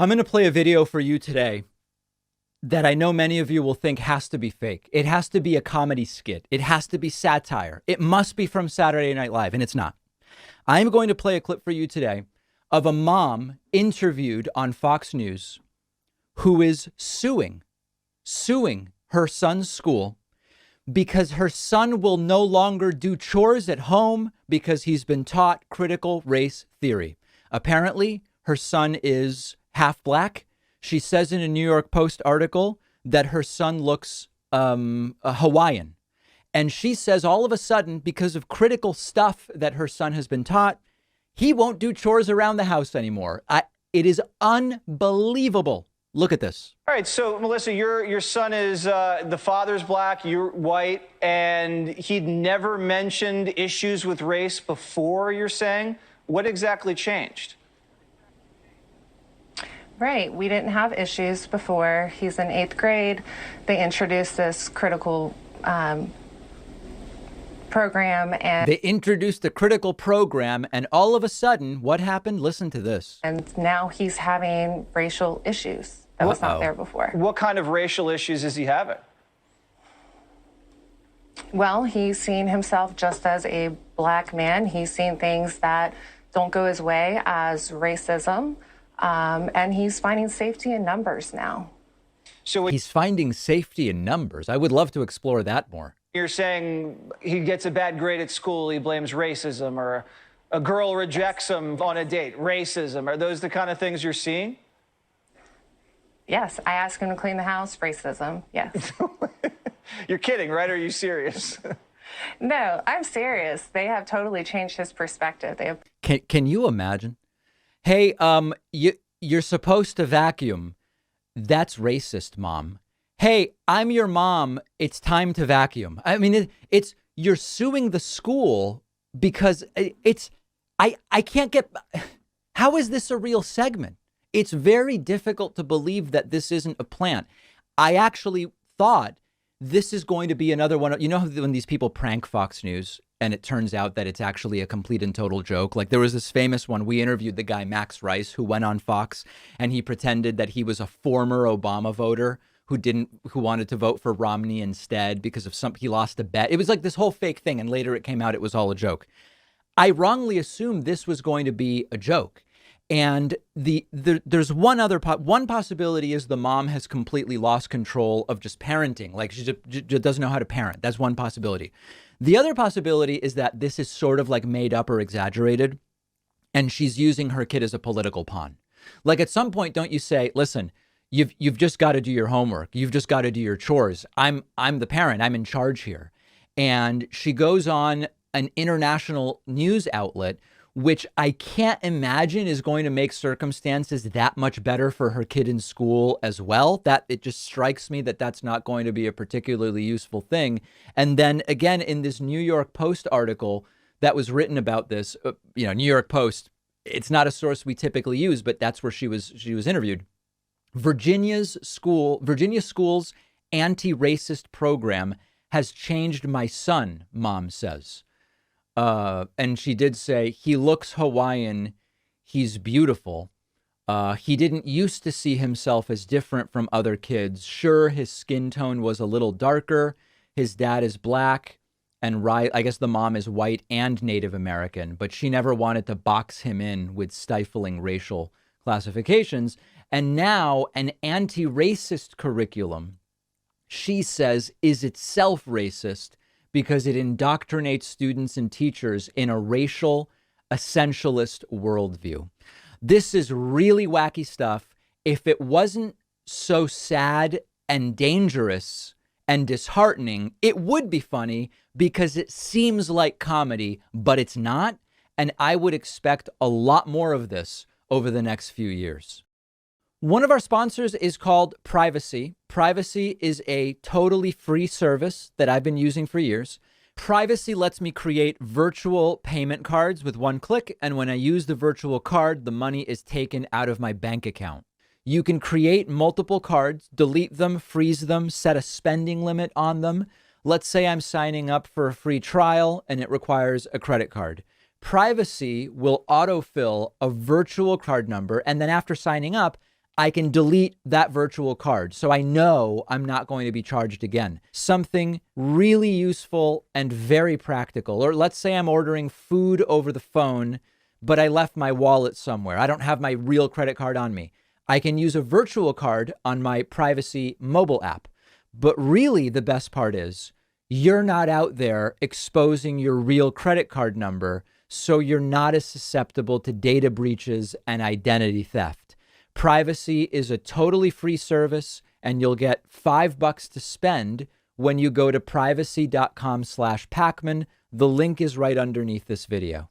I'm going to play a video for you today that I know many of you will think has to be fake. It has to be a comedy skit. It has to be satire. It must be from Saturday Night Live, and it's not. I'm going to play a clip for you today of a mom interviewed on Fox News who is suing her son's school because her son will no longer do chores at home because he's been taught critical race theory. Apparently, her son is half black. She says in a New York Post article that her son looks Hawaiian. And she says all of a sudden, because of critical stuff that her son has been taught, he won't do chores around the house anymore. It is unbelievable. Look at this. All right, so Melissa, your son is, the father's black, you're white, and he'd never mentioned issues with race before, you're saying? What exactly changed? Right. We didn't have issues before. He's in 8th grade. They introduced this critical program. They introduced a critical program, and all of a sudden, what happened? Listen to this. And now he's having racial issues that was not there before. What kind of racial issues is he having? Well, he's seen himself just as a black man. He's seen things that don't go his way as racism. And he's finding safety in numbers now. So he's finding safety in numbers. I would love to explore that more. You're saying he gets a bad grade at school, he blames racism, or a girl rejects him on a date, racism. Are those the kind of things you're seeing? Yes, I ask him to clean the house, racism, yes. You're kidding, right? Or are you serious? No, I'm serious. They have totally changed his perspective. They have. Can you imagine? Hey, you're supposed to vacuum. That's racist, Mom. Hey, I'm your mom. It's time to vacuum. I mean, it's you're suing the school because I can't get. How is this a real segment? It's very difficult to believe that this isn't a plant. I actually thought this is going to be another one. You know, when these people prank Fox News and it turns out that it's actually a complete and total joke. Like there was this famous one. We interviewed the guy, Max Rice, who went on Fox and he pretended that he was a former Obama voter who wanted to vote for Romney instead because of he lost a bet. It was like this whole fake thing. And later it came out, it was all a joke. I wrongly assumed this was going to be a joke. And there's one possibility is the mom has completely lost control of just parenting. Like she just doesn't know how to parent. That's one possibility. The other possibility is that this is sort of like made up or exaggerated and she's using her kid as a political pawn. Like at some point, don't you say, listen, you've just got to do your homework. You've just got to do your chores. I'm the parent. I'm in charge here. And she goes on an international news outlet, which I can't imagine is going to make circumstances that much better for her kid in school as well. That it just strikes me that that's not going to be a particularly useful thing. And then again, in this New York Post article that was written about this, New York Post, it's not a source we typically use, but that's where she was interviewed. Virginia school's anti-racist program has changed my son, Mom says. And she did say, he looks Hawaiian. He's beautiful. He didn't used to see himself as different from other kids. Sure, his skin tone was a little darker. His dad is black and I guess the mom is white and Native American, but she never wanted to box him in with stifling racial classifications. And now an anti-racist curriculum, she says, is itself racist because it indoctrinates students and teachers in a racial, essentialist worldview. This is really wacky stuff. If it wasn't so sad and dangerous and disheartening, it would be funny because it seems like comedy, but it's not. And I would expect a lot more of this over the next few years. One of our sponsors is called Privacy. Privacy is a totally free service that I've been using for years. Privacy lets me create virtual payment cards with one click. And when I use the virtual card, the money is taken out of my bank account. You can create multiple cards, delete them, freeze them, set a spending limit on them. Let's say I'm signing up for a free trial and it requires a credit card. Privacy will autofill a virtual card number. And then after signing up, I can delete that virtual card. So I know I'm not going to be charged again. Something really useful and very practical. Or let's say I'm ordering food over the phone, but I left my wallet somewhere. I don't have my real credit card on me. I can use a virtual card on my privacy mobile app. But really, the best part is you're not out there exposing your real credit card number, so you're not as susceptible to data breaches and identity theft. Privacy is a totally free service, and you'll get $5 to spend when you go to privacy.com/Pacman. The link is right underneath this video.